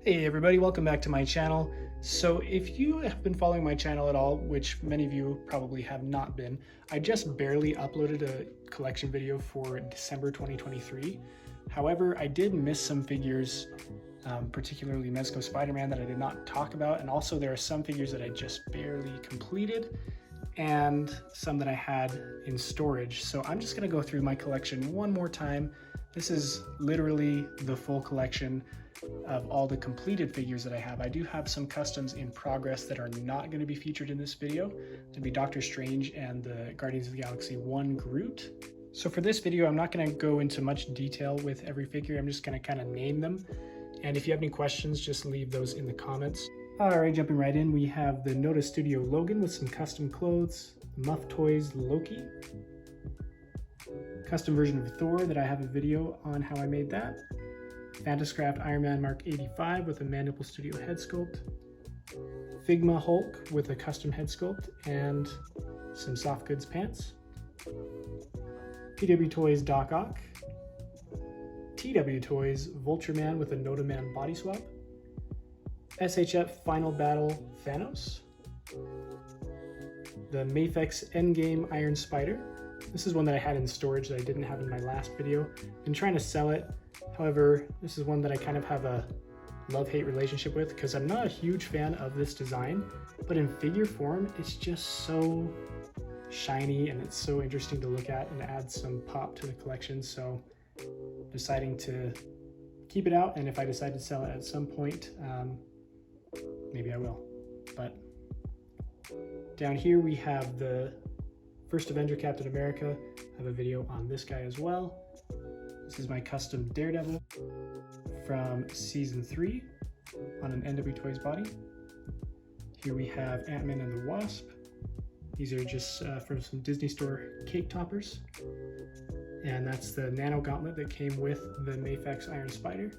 Hey everybody, welcome back to my channel. So if you have been following my channel at all, which many of you probably have not been, I just barely uploaded a collection video for December 2023. However, I did miss some figures, particularly Mezco Spider-Man, that I did not talk about, and also there are some figures that I just barely completed and some that I had in storage. So I'm just gonna go through my collection one more time. This is literally the full collection of all the completed figures that I have. I do have some customs in progress that are not going to be featured in this video. It'll be Doctor Strange and the Guardians of the Galaxy 1 Groot. So for this video, I'm not going to go into much detail with every figure. I'm just going to kind of name them. And if you have any questions, just leave those in the comments. All right, jumping right in, we have the Noda Studio Logan with some custom clothes, Muff Toys Loki, custom version of Thor that I have a video on how I made that, Fantascraft Iron Man Mark 85 with a Mandible Studio head sculpt, Figma Hulk with a custom head sculpt and some soft goods pants, PW Toys Doc Ock, TW Toys Vulture-Man with a Noda Man body swap, SHF Final Battle Thanos, the Mafex Endgame Iron Spider. This is one that I had in storage that I didn't have in my last video. Been trying to sell it. However, this is one that I kind of have a love-hate relationship with because I'm not a huge fan of this design, but in figure form, it's just so shiny and it's so interesting to look at and adds some pop to the collection. So deciding to keep it out, and if I decide to sell it at some point, maybe I will. But down here we have the First Avenger Captain America. I have a video on this guy as well. This is my custom Daredevil from Season 3 on an NW Toys body. Here we have Ant-Man and the Wasp. These are just from some Disney Store cake toppers. And that's the Nano Gauntlet that came with the Mafex Iron Spider.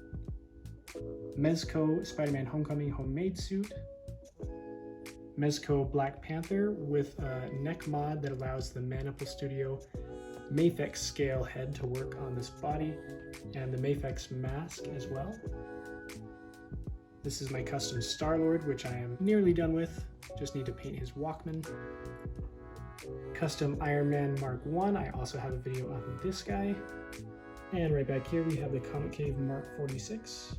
Mezco Spider-Man Homecoming homemade suit. Mezco Black Panther with a neck mod that allows the Mandible Studio Mafex scale head to work on this body, and the Mafex mask as well. This is my custom Star-Lord, which I am nearly done with. Just need to paint his Walkman. Custom Iron Man Mark 1. I also have a video on this guy. And right back here we have the Comic Cave Mark 46.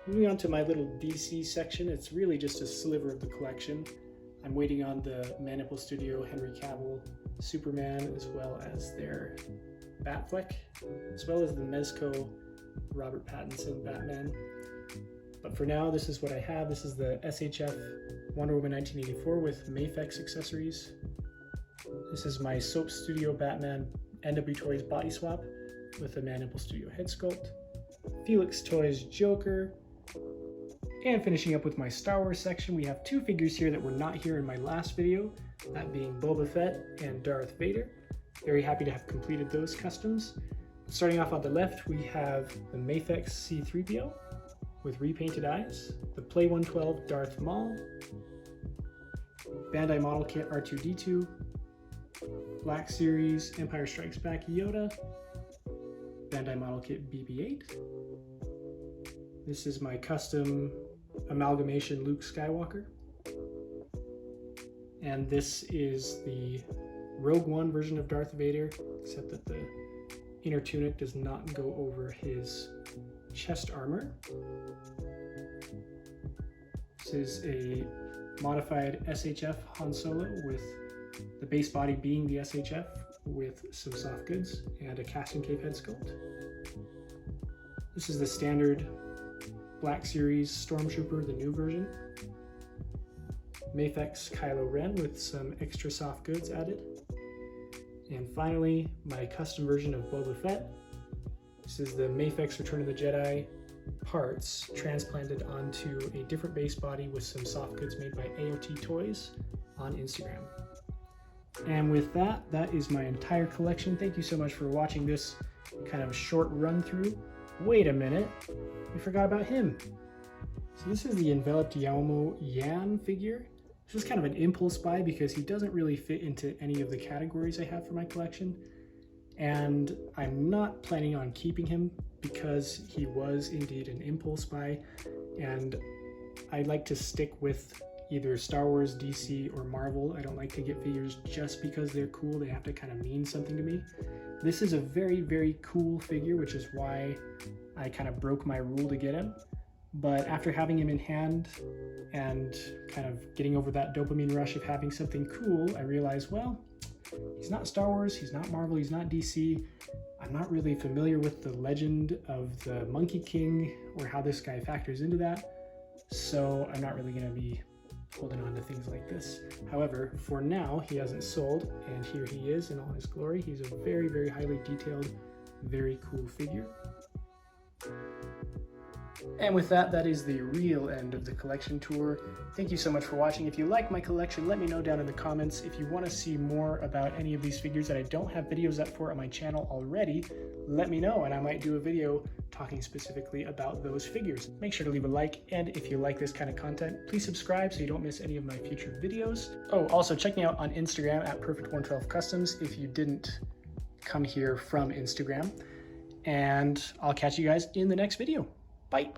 Moving on to my little DC section, it's really just a sliver of the collection. I'm waiting on the Mandible Studio Henry Cavill Superman, as well as their Batfleck, as well as the Mezco Robert Pattinson Batman. But for now, this is what I have. This is the SHF Wonder Woman 1984 with Mafex accessories. This is my Soap Studio Batman NW Toys body swap with a Mandible Studio head sculpt. Felix Toys Joker. And finishing up with my Star Wars section, we have two figures here that were not here in my last video, that being Boba Fett and Darth Vader. Very happy to have completed those customs. Starting off on the left, we have the Mafex C-3PO with repainted eyes, the Play 112 Darth Maul, Bandai Model Kit R2-D2, Black Series Empire Strikes Back Yoda, Bandai Model Kit BB-8. This is my custom amalgamation Luke Skywalker. And this is the Rogue One version of Darth Vader, except that the inner tunic does not go over his chest armor. This is a modified SHF Han Solo with the base body being the SHF with some soft goods and a casting cape head sculpt. This is the standard Black Series Stormtrooper, the new version. Mafex Kylo Ren with some extra soft goods added. And finally, my custom version of Boba Fett. This is the Mafex Return of the Jedi parts transplanted onto a different base body with some soft goods made by AOT Toys on Instagram. And with that, that is my entire collection. Thank you so much for watching this kind of short run through. Wait a minute, we forgot about him. So this is the enveloped Yaumo Yan figure. This is kind of an impulse buy because he doesn't really fit into any of the categories I have for my collection. And I'm not planning on keeping him because he was indeed an impulse buy. and I like to stick with either Star Wars, DC, or Marvel. I don't like to get figures just because they're cool. They have to kind of mean something to me. This is a very, very cool figure, which is why I kind of broke my rule to get him. But after having him in hand and kind of getting over that dopamine rush of having something cool, I realized, well, he's not Star Wars, he's not Marvel, he's not DC. I'm not really familiar with the legend of the Monkey King or how this guy factors into that. So I'm not really going to be holding on to things like this. However, for now, he hasn't sold, and here he is in all his glory. He's a very, very highly detailed, very cool figure. And with that, that is the real end of the collection tour. Thank you so much for watching. If you like my collection, let me know down in the comments. If you want to see more about any of these figures that I don't have videos up for on my channel already, let me know, and I might do a video talking specifically about those figures. Make sure to leave a like, and if you like this kind of content, please subscribe so you don't miss any of my future videos. Oh, also check me out on Instagram at Perfect112Customs if you didn't come here from Instagram. And I'll catch you guys in the next video. Bye.